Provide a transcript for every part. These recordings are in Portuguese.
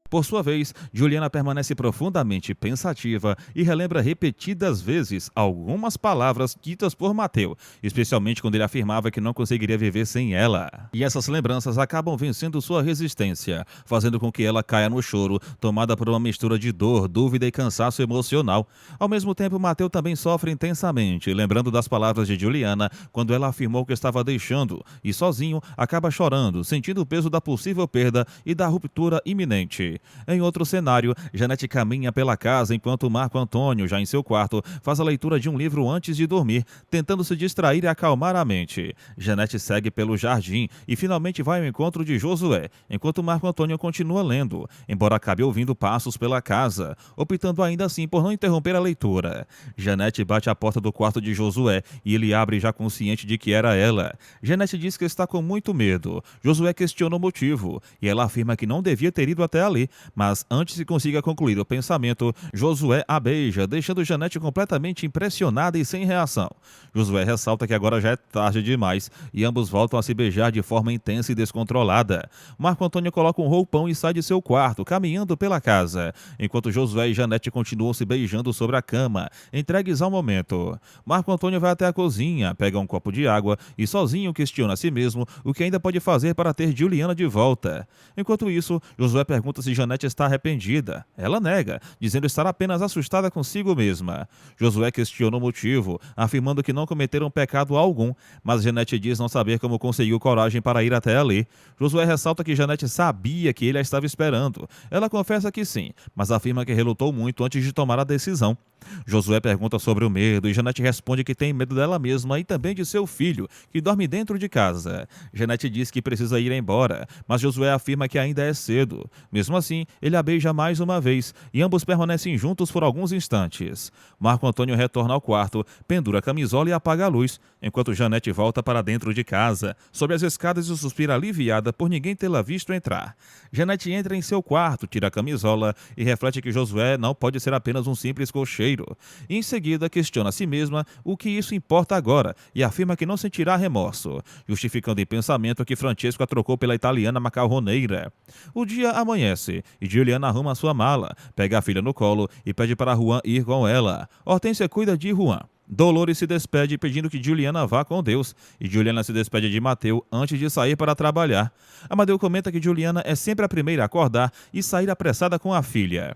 Por sua vez, Juliana permanece profundamente pensativa e relembra repetidas vezes algumas palavras ditas por Mateu, especialmente quando ele afirmava que não conseguiria viver sem ela. E essas lembranças acabam vencendo sua resistência, fazendo com que ela caia no choro, tomada por uma mistura de dor, dúvida e cansaço emocional. Ao mesmo tempo, Mateu também sofre intensamente, lembrando das palavras de Juliana quando ela afirmou que estava deixando, e sozinho acaba chorando, sentindo o peso da possível perda e da ruptura iminente. Em outro cenário, Janete caminha pela casa enquanto Marco Antônio, já em seu quarto, faz a leitura de um livro antes de dormir, tentando se distrair e acalmar a mente. Janete segue pelo jardim e finalmente vai ao encontro de Josué, enquanto Marco Antônio continua lendo, embora acabe ouvindo passos pela casa, optando ainda assim por não interromper a leitura. Janete bate à porta do quarto de Josué e ele abre já consciente de que era ela. Janete diz que está com muito medo. Josué questiona o motivo e ela afirma que não devia ter ido até ali, mas antes que consiga concluir o pensamento, Josué a beija, deixando Janete completamente impressionada e sem reação. Josué ressalta que agora já é tarde demais e ambos voltam a se beijar de forma intensa e descontrolada. Marco Antônio coloca um roupão e sai de seu quarto, caminhando pela casa, enquanto Josué e Janete continuam se beijando sobre a cama, entregues ao momento. Marco Antônio vai até a cozinha, pega um copo de água e sozinho questiona a si mesmo o que ainda pode fazer para ter Juliana de volta. Enquanto isso, Josué pergunta se Janete está arrependida. Ela nega, dizendo estar apenas assustada consigo mesma. Josué questiona o motivo, afirmando que não cometeram pecado algum, mas Janete diz não saber como conseguiu coragem para ir até ali. Josué ressalta que Janete sabia que ele a estava esperando. Ela confessa que sim, mas afirma que relutou muito antes de tomar a decisão. Josué pergunta sobre o medo e Janete responde que tem medo dela mesma e também de seu filho, que dorme dentro de casa. Janete diz que precisa ir embora, mas Josué afirma que ainda é cedo. Mesmo assim, ele a beija mais uma vez e ambos permanecem juntos por alguns instantes. Marco Antônio retorna ao quarto, pendura a camisola e apaga a luz, enquanto Janete volta para dentro de casa, sobe as escadas e suspira aliviada por ninguém tê-la visto entrar. Janete entra em seu quarto, tira a camisola e reflete que Josué não pode ser apenas um simples cocheiro. Em seguida, questiona a si mesma o que isso importa agora e afirma que não sentirá remorso, justificando em pensamento que Francesco a trocou pela italiana macarroneira. O dia amanhece e Juliana arruma sua mala, pega a filha no colo e pede para Juan ir com ela. Hortência cuida de Juan. Dolores se despede pedindo que Juliana vá com Deus, e Juliana se despede de Mateu antes de sair para trabalhar. Amadeu comenta que Juliana é sempre a primeira a acordar e sair apressada com a filha.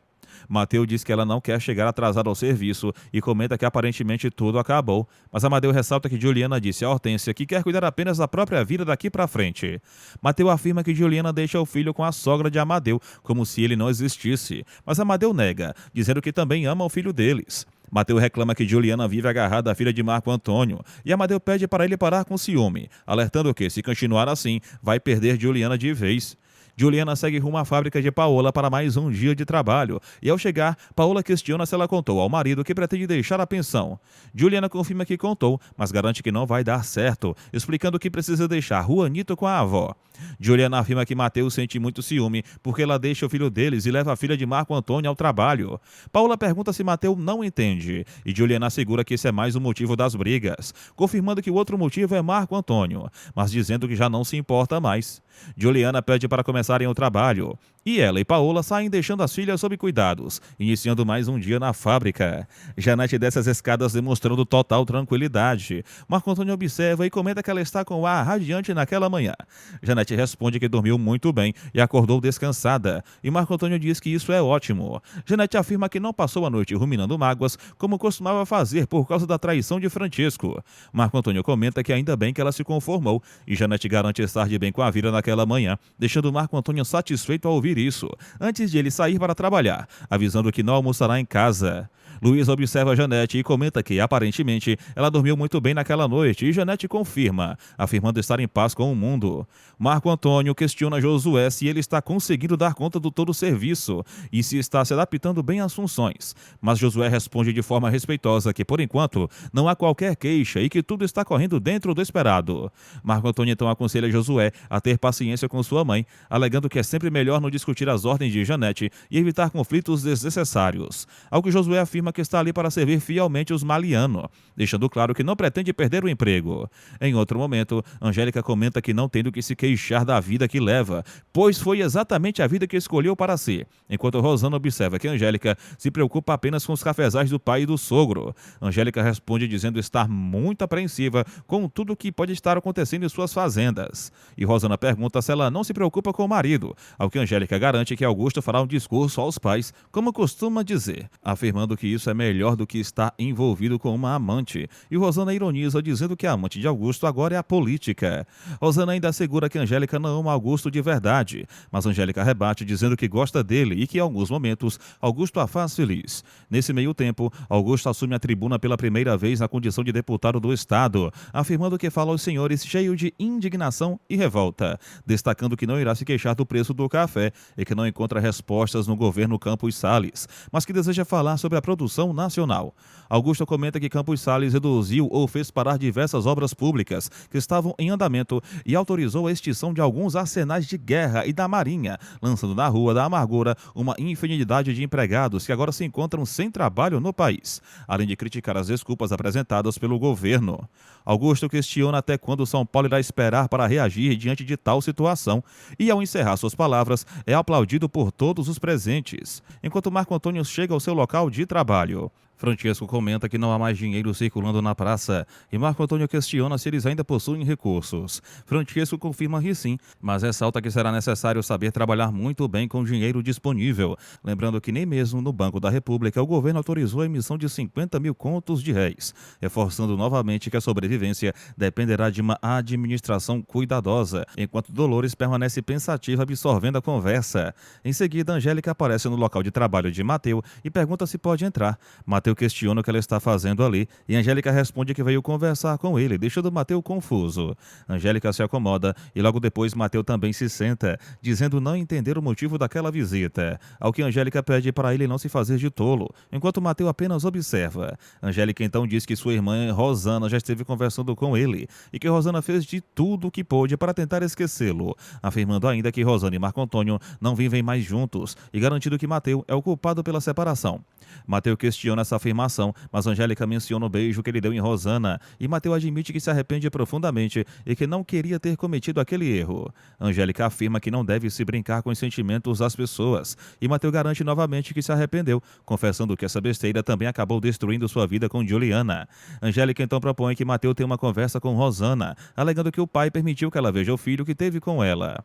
Mateu diz que ela não quer chegar atrasada ao serviço e comenta que aparentemente tudo acabou, mas Amadeu ressalta que Juliana disse a Hortência que quer cuidar apenas da própria vida daqui para frente. Mateu afirma que Juliana deixa o filho com a sogra de Amadeu, como se ele não existisse, mas Amadeu nega, dizendo que também ama o filho deles. Mateu reclama que Juliana vive agarrada à filha de Marco Antônio, e Amadeu pede para ele parar com ciúme, alertando que, se continuar assim, vai perder Juliana de vez. Juliana segue rumo à fábrica de Paola para mais um dia de trabalho, e ao chegar, Paola questiona se ela contou ao marido que pretende deixar a pensão. Juliana confirma que contou, mas garante que não vai dar certo, explicando que precisa deixar Juanito com a avó. Juliana afirma que Mateus sente muito ciúme porque ela deixa o filho deles e leva a filha de Marco Antônio ao trabalho. Paola pergunta se Mateus não entende, e Juliana assegura que esse é mais um motivo das brigas, confirmando que o outro motivo é Marco Antônio, mas dizendo que já não se importa mais. Juliana pede para começarem o trabalho, e ela e Paola saem deixando as filhas sob cuidados, iniciando mais um dia na fábrica. Janete desce as escadas demonstrando total tranquilidade. Marco Antônio observa e comenta que ela está com o ar radiante naquela manhã. Janete responde que dormiu muito bem e acordou descansada, e Marco Antônio diz que isso é ótimo. Janete afirma que não passou a noite ruminando mágoas, como costumava fazer por causa da traição de Francesco. Marco Antônio comenta que ainda bem que ela se conformou, e Janete garante estar de bem com a vida naquela manhã, deixando Marco Antônio satisfeito ao ouvir isso, antes de ele sair para trabalhar, avisando que não almoçará em casa. Luiz observa Janete e comenta que, aparentemente, ela dormiu muito bem naquela noite, e Janete confirma, afirmando estar em paz com o mundo. Marco Antônio questiona Josué se ele está conseguindo dar conta do todo o serviço e se está se adaptando bem às funções, mas Josué responde de forma respeitosa que, por enquanto, não há qualquer queixa e que tudo está correndo dentro do esperado. Marco Antônio então aconselha Josué a ter paciência com sua mãe, alegando que é sempre melhor não discutir as ordens de Janete e evitar conflitos desnecessários. Ao que Josué afirma que está ali para servir fielmente os Maliano, deixando claro que não pretende perder o emprego. Em outro momento, Angélica comenta que não tem do que se queixar da vida que leva, pois foi exatamente a vida que escolheu para si, enquanto Rosana observa que Angélica se preocupa apenas com os cafezais do pai e do sogro. Angélica responde dizendo estar muito apreensiva com tudo o que pode estar acontecendo em suas fazendas. E Rosana pergunta se ela não se preocupa com o marido, ao que Angélica garante que Augusto fará um discurso aos pais, como costuma dizer, afirmando que isso é melhor do que estar envolvido com uma amante. E Rosana ironiza dizendo que a amante de Augusto agora é a política. Rosana ainda assegura que Angélica não ama Augusto de verdade, mas Angélica rebate dizendo que gosta dele e que em alguns momentos Augusto a faz feliz. Nesse meio tempo, Augusto assume a tribuna pela primeira vez na condição de deputado do Estado, afirmando que fala aos senhores cheio de indignação e revolta, destacando que não irá se queixar do preço do café e que não encontra respostas no governo Campos Salles, mas que deseja falar sobre a produção nacional. Augusto comenta que Campos Salles reduziu ou fez parar diversas obras públicas que estavam em andamento e autorizou a extinção de alguns arsenais de guerra e da marinha, lançando na rua da amargura uma infinidade de empregados que agora se encontram sem trabalho no país, além de criticar as desculpas apresentadas pelo governo. Augusto questiona até quando São Paulo irá esperar para reagir diante de tal situação e, ao encerrar suas palavras, é aplaudido por todos os presentes, enquanto Marco Antônio chega ao seu local de trabalho. Francesco comenta que não há mais dinheiro circulando na praça e Marco Antônio questiona se eles ainda possuem recursos. Francesco confirma que sim, mas ressalta que será necessário saber trabalhar muito bem com o dinheiro disponível, lembrando que nem mesmo no Banco da República o governo autorizou a emissão de 50 mil contos de réis, reforçando novamente que a sobrevivência dependerá de uma administração cuidadosa, enquanto Dolores permanece pensativa absorvendo a conversa. Em seguida, Angélica aparece no local de trabalho de Mateu e pergunta se pode entrar. Mateu questiona o que ela está fazendo ali e Angélica responde que veio conversar com ele, deixando Mateu confuso. Angélica se acomoda e logo depois Mateu também se senta, dizendo não entender o motivo daquela visita, ao que Angélica pede para ele não se fazer de tolo, enquanto Mateu apenas observa. Angélica então diz que sua irmã Rosana já esteve conversando com ele e que Rosana fez de tudo o que pôde para tentar esquecê-lo, afirmando ainda que Rosana e Marco Antônio não vivem mais juntos e garantindo que Mateu é o culpado pela separação. Mateu questiona essa afirmação, mas Angélica menciona o beijo que ele deu em Rosana e Mateu admite que se arrepende profundamente e que não queria ter cometido aquele erro. Angélica afirma que não deve se brincar com os sentimentos das pessoas e Mateu garante novamente que se arrependeu, confessando que essa besteira também acabou destruindo sua vida com Juliana. Angélica então propõe que Mateu tenha uma conversa com Rosana, alegando que o pai permitiu que ela veja o filho que teve com ela.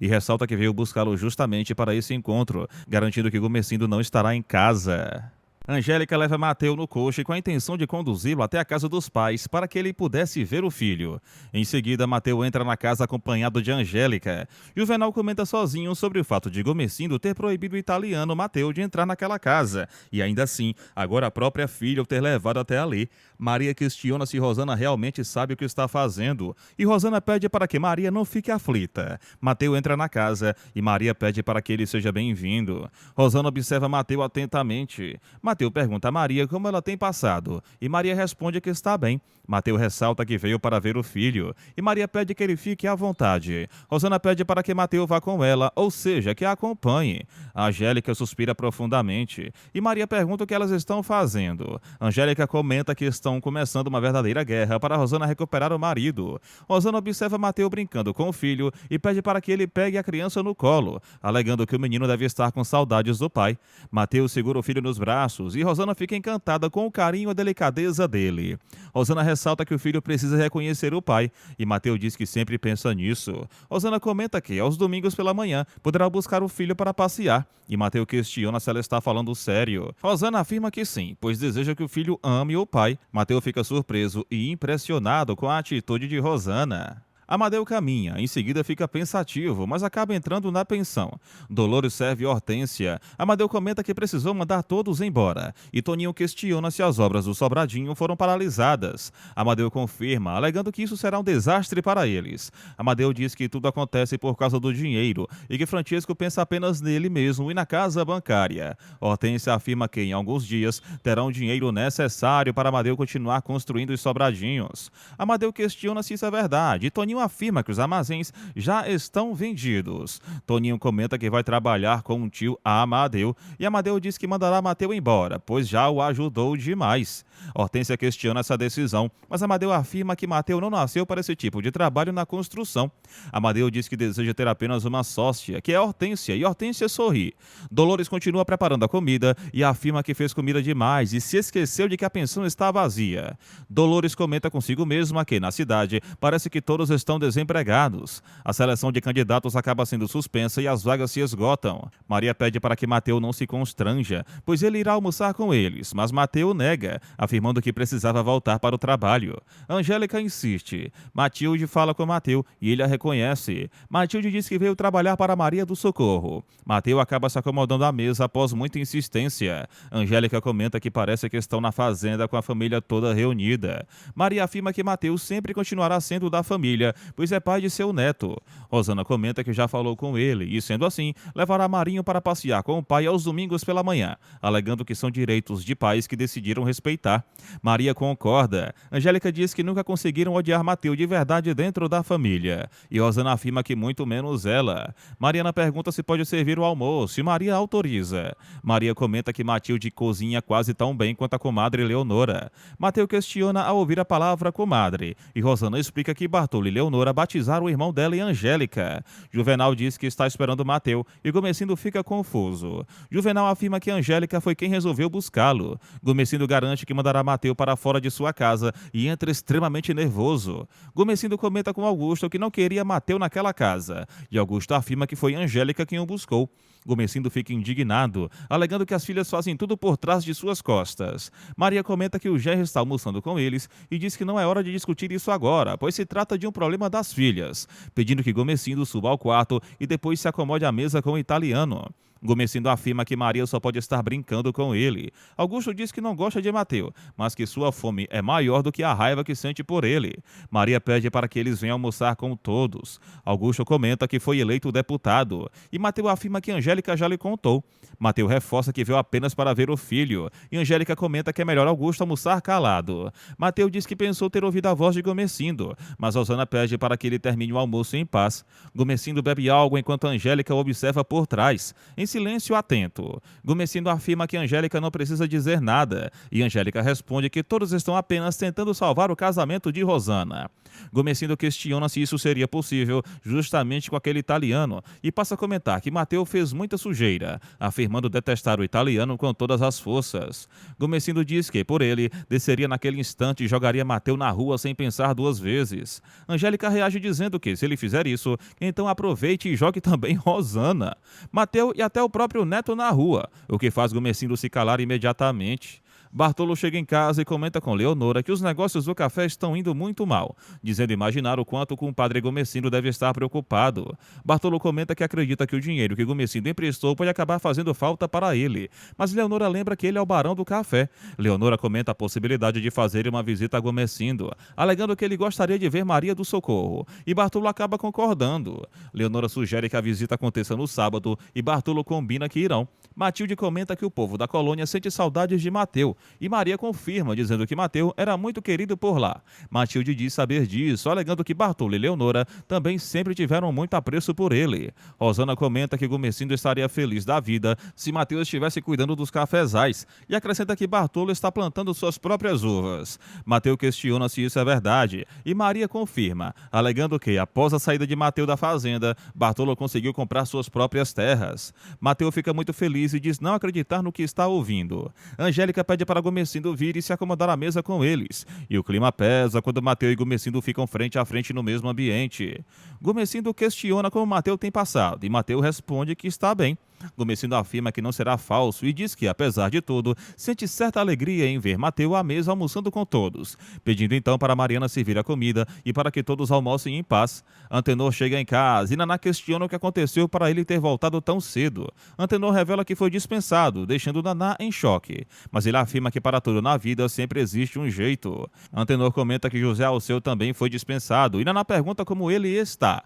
E ressalta que veio buscá-lo justamente para esse encontro, garantindo que Gomercindo não estará em casa. Angélica leva Mateu no coche com a intenção de conduzi-lo até a casa dos pais para que ele pudesse ver o filho. Em seguida, Mateu entra na casa acompanhado de Angélica. Juvenal comenta sozinho sobre o fato de Gomercindo ter proibido o italiano Mateu de entrar naquela casa, e ainda assim, agora a própria filha o ter levado até ali. Maria questiona se Rosana realmente sabe o que está fazendo, e Rosana pede para que Maria não fique aflita. Mateu entra na casa e Maria pede para que ele seja bem-vindo. Rosana observa Mateu atentamente. Mateu pergunta a Maria como ela tem passado, e Maria responde que está bem. Mateu ressalta que veio para ver o filho, e Maria pede que ele fique à vontade. Rosana pede para que Mateu vá com ela, ou seja, que a acompanhe. A Angélica suspira profundamente, e Maria pergunta o que elas estão fazendo. Angélica comenta que estão começando uma verdadeira guerra para Rosana recuperar o marido. Rosana observa Mateu brincando com o filho e pede para que ele pegue a criança no colo, alegando que o menino deve estar com saudades do pai. Mateu segura o filho nos braços e Rosana fica encantada com o carinho e a delicadeza dele. Rosana ressalta que o filho precisa reconhecer o pai e Mateu diz que sempre pensa nisso. Rosana comenta que, aos domingos pela manhã, poderá buscar o filho para passear e Mateu questiona se ela está falando sério. Rosana afirma que sim, pois deseja que o filho ame o pai. Mateu fica surpreso e impressionado com a atitude de Rosana. Amadeu caminha, em seguida fica pensativo, mas acaba entrando na pensão. Dolores serve Hortência. Amadeu comenta que precisou mandar todos embora, e Toninho questiona se as obras do Sobradinho foram paralisadas. Amadeu confirma, alegando que isso será um desastre para eles. Amadeu diz que tudo acontece por causa do dinheiro, e que Francesco pensa apenas nele mesmo e na casa bancária. Hortência afirma que, em alguns dias, terão o dinheiro necessário para Amadeu continuar construindo os Sobradinhos. Amadeu questiona se isso é verdade, e Toninho Toninho afirma que os armazéns já estão vendidos. Toninho comenta que vai trabalhar com o tio Amadeu e Amadeu diz que mandará Mateu embora, pois já o ajudou demais. Hortência questiona essa decisão, mas Amadeu afirma que Mateu não nasceu para esse tipo de trabalho na construção. Amadeu diz que deseja ter apenas uma sócia, que é Hortência, e Hortência sorri. Dolores continua preparando a comida e afirma que fez comida demais e se esqueceu de que a pensão está vazia. Dolores comenta consigo mesma que, na cidade, parece que todos estão desempregados. A seleção de candidatos acaba sendo suspensa e as vagas se esgotam. Maria pede para que Mateu não se constranja, pois ele irá almoçar com eles, mas Mateu nega, afirmando que precisava voltar para o trabalho. Angélica insiste. Matilde fala com Mateu e ele a reconhece. Matilde diz que veio trabalhar para Maria do Socorro. Mateu acaba se acomodando à mesa após muita insistência. Angélica comenta que parece que estão na fazenda com a família toda reunida. Maria afirma que Mateu sempre continuará sendo da família, pois é pai de seu neto. Rosana comenta que já falou com ele e, sendo assim, levará Marinho para passear com o pai aos domingos pela manhã, alegando que são direitos de pais que decidiram respeitar. Maria concorda. Angélica diz que nunca conseguiram odiar Mateu de verdade dentro da família. E Rosana afirma que muito menos ela. Mariana pergunta se pode servir o almoço e Maria autoriza. Maria comenta que Matilde cozinha quase tão bem quanto a comadre Leonora. Mateu questiona ao ouvir a palavra comadre. E Rosana explica que Bartolo e Leonora batizaram o irmão dela e Angélica. Juvenal diz que está esperando Mateu e Gomecindo fica confuso. Juvenal afirma que Angélica foi quem resolveu buscá-lo. Gomecindo garante que mandará Mateu para fora de sua casa e entra extremamente nervoso. Gomecindo comenta com Augusto que não queria Mateu naquela casa. E Augusto afirma que foi Angélica quem o buscou. Gomecindo fica indignado, alegando que as filhas fazem tudo por trás de suas costas. Maria comenta que o Gerry está almoçando com eles e diz que não é hora de discutir isso agora, pois se trata de um problema das filhas, pedindo que Gomecindo suba ao quarto e depois se acomode à mesa com o italiano. Gomecindo afirma que Maria só pode estar brincando com ele. Augusto diz que não gosta de Mateu, mas que sua fome é maior do que a raiva que sente por ele. Maria pede para que eles venham almoçar com todos. Augusto comenta que foi eleito deputado, e Mateu afirma que Angélica já lhe contou. Mateu reforça que veio apenas para ver o filho, e Angélica comenta que é melhor Augusto almoçar calado. Mateu diz que pensou ter ouvido a voz de Gomecindo, mas Rosana pede para que ele termine o almoço em paz. Gomecindo bebe algo enquanto Angélica o observa por trás, em silêncio atento. Gomecindo afirma que Angélica não precisa dizer nada, e Angélica responde que todos estão apenas tentando salvar o casamento de Rosana. Gomecindo questiona se isso seria possível justamente com aquele italiano, e passa a comentar que Mateu fez muita sujeira, afirmando detestar o italiano com todas as forças. Gomecindo diz que, por ele, desceria naquele instante e jogaria Mateu na rua sem pensar duas vezes. Angélica reage dizendo que, se ele fizer isso, então aproveite e jogue também Rosana, Mateu e até o próprio neto na rua, o que faz Gomecindo se calar imediatamente. Bartolo chega em casa e comenta com Leonora que os negócios do café estão indo muito mal, dizendo imaginar o quanto o compadre Gomecindo deve estar preocupado. Bartolo comenta que acredita que o dinheiro que Gomecindo emprestou pode acabar fazendo falta para ele, mas Leonora lembra que ele é o barão do café. Leonora comenta a possibilidade de fazer uma visita a Gomecindo, alegando que ele gostaria de ver Maria do Socorro, e Bartolo acaba concordando. Leonora sugere que a visita aconteça no sábado e Bartolo combina que irão. Matilde comenta que o povo da colônia sente saudades de Mateu, e Maria confirma, dizendo que Mateu era muito querido por lá. Matilde diz saber disso, alegando que Bartolo e Leonora também sempre tiveram muito apreço por ele. Rosana comenta que Gomecindo estaria feliz da vida se Mateu estivesse cuidando dos cafezais, e acrescenta que Bartolo está plantando suas próprias uvas. Mateu questiona se isso é verdade, e Maria confirma, alegando que, após a saída de Mateu da fazenda, Bartolo conseguiu comprar suas próprias terras. Mateu fica muito feliz e diz não acreditar no que está ouvindo. Angélica pede para Gomecindo vir e se acomodar à mesa com eles, e o clima pesa quando Mateu e Gomecindo ficam frente a frente no mesmo ambiente. Gomecindo questiona como Mateu tem passado, e Mateu responde que está bem. Gomecindo afirma que não será falso e diz que, apesar de tudo, sente certa alegria em ver Mateu à mesa almoçando com todos, pedindo então para Mariana servir a comida e para que todos almocem em paz. Antenor chega em casa e Naná questiona o que aconteceu para ele ter voltado tão cedo. Antenor revela que foi dispensado, deixando Naná em choque, mas ele afirma que para tudo na vida sempre existe um jeito. Antenor comenta que José Alceu também foi dispensado e Naná pergunta como ele está.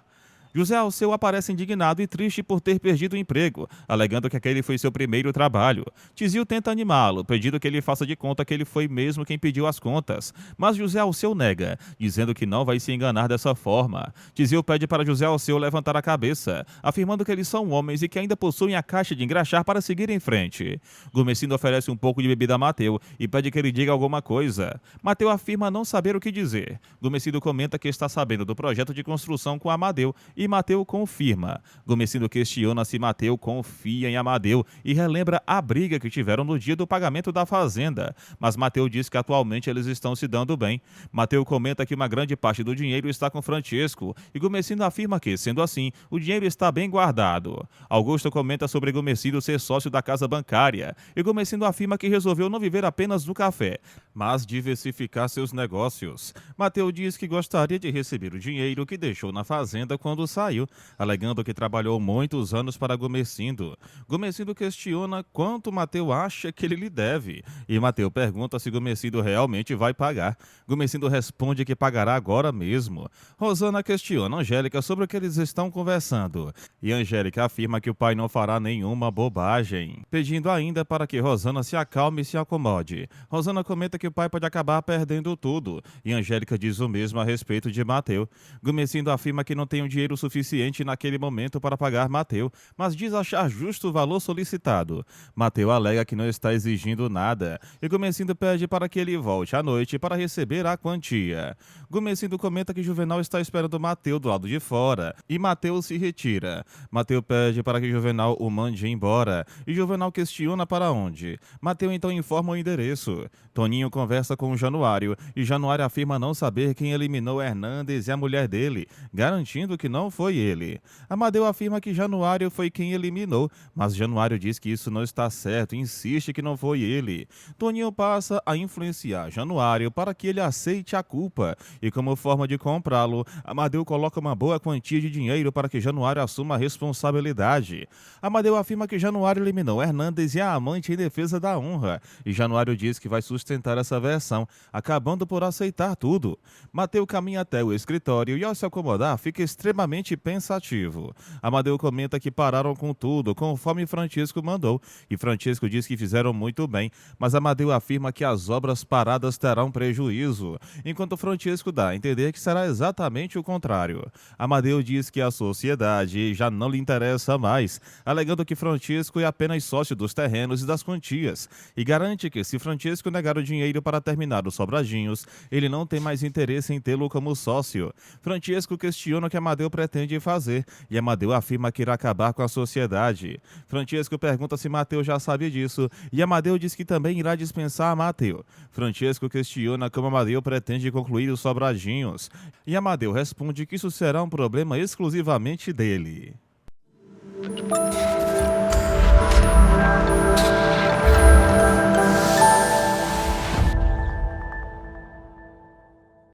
José Alceu aparece indignado e triste por ter perdido o emprego, alegando que aquele foi seu primeiro trabalho. Tizil tenta animá-lo, pedindo que ele faça de conta que ele foi mesmo quem pediu as contas, mas José Alceu nega, dizendo que não vai se enganar dessa forma. Tizil pede para José Alceu levantar a cabeça, afirmando que eles são homens e que ainda possuem a caixa de engraxar para seguir em frente. Gomecindo oferece um pouco de bebida a Mateu e pede que ele diga alguma coisa. Mateu afirma não saber o que dizer. Gomecindo comenta que está sabendo do projeto de construção com Amadeu e Mateu confirma. Gomecindo questiona se Mateu confia em Amadeu e relembra a briga que tiveram no dia do pagamento da fazenda, mas Mateu diz que atualmente eles estão se dando bem. Mateu comenta que uma grande parte do dinheiro está com Francesco e Gomecindo afirma que, sendo assim, o dinheiro está bem guardado. Augusto comenta sobre Gomecindo ser sócio da casa bancária e Gomecindo afirma que resolveu não viver apenas do café, mas diversificar seus negócios. Mateu diz que gostaria de receber o dinheiro que deixou na fazenda quando saiu, alegando que trabalhou muitos anos para Gomecindo. Gomecindo questiona quanto Mateu acha que ele lhe deve, e Mateu pergunta se Gomecindo realmente vai pagar. Gomecindo responde que pagará agora mesmo. Rosana questiona Angélica sobre o que eles estão conversando, e Angélica afirma que o pai não fará nenhuma bobagem, pedindo ainda para que Rosana se acalme e se acomode. Rosana comenta que o pai pode acabar perdendo tudo, e Angélica diz o mesmo a respeito de Mateu. Gomecindo afirma que não tem o dinheiro suficiente naquele momento para pagar Mateu, mas diz achar justo o valor solicitado. Mateu alega que não está exigindo nada, e Gomecindo pede para que ele volte à noite para receber a quantia. Gomecindo comenta que Juvenal está esperando Mateu do lado de fora, e Mateu se retira. Mateu pede para que Juvenal o mande embora, e Juvenal questiona para onde. Mateu então informa o endereço. Toninho conversa com o Januário, e Januário afirma não saber quem eliminou Hernandes e a mulher dele, garantindo que não foi ele. Amadeu afirma que Januário foi quem eliminou, mas Januário diz que isso não está certo e insiste que não foi ele. Toninho passa a influenciar Januário para que ele aceite a culpa, e como forma de comprá-lo, Amadeu coloca uma boa quantia de dinheiro para que Januário assuma a responsabilidade. Amadeu afirma que Januário eliminou Hernandes e a amante em defesa da honra, e Januário diz que vai sustentar essa versão, acabando por aceitar tudo. Mateu caminha até o escritório e, ao se acomodar, fica extremamente pensativo. Amadeu comenta que pararam com tudo, conforme Francisco mandou, e Francisco diz que fizeram muito bem, mas Amadeu afirma que as obras paradas terão prejuízo, enquanto Francisco dá a entender que será exatamente o contrário. Amadeu diz que a sociedade já não lhe interessa mais, alegando que Francisco é apenas sócio dos terrenos e das quantias, e garante que se Francisco negar o dinheiro para terminar os sobradinhos, ele não tem mais interesse em tê-lo como sócio. Francisco questiona o que Amadeu pretende fazer, e Amadeu afirma que irá acabar com a sociedade. Francisco pergunta se Mateu já sabe disso, e Amadeu diz que também irá dispensar Mateu. Francisco questiona como Amadeu pretende concluir os sobradinhos, e Amadeu responde que isso será um problema exclusivamente dele.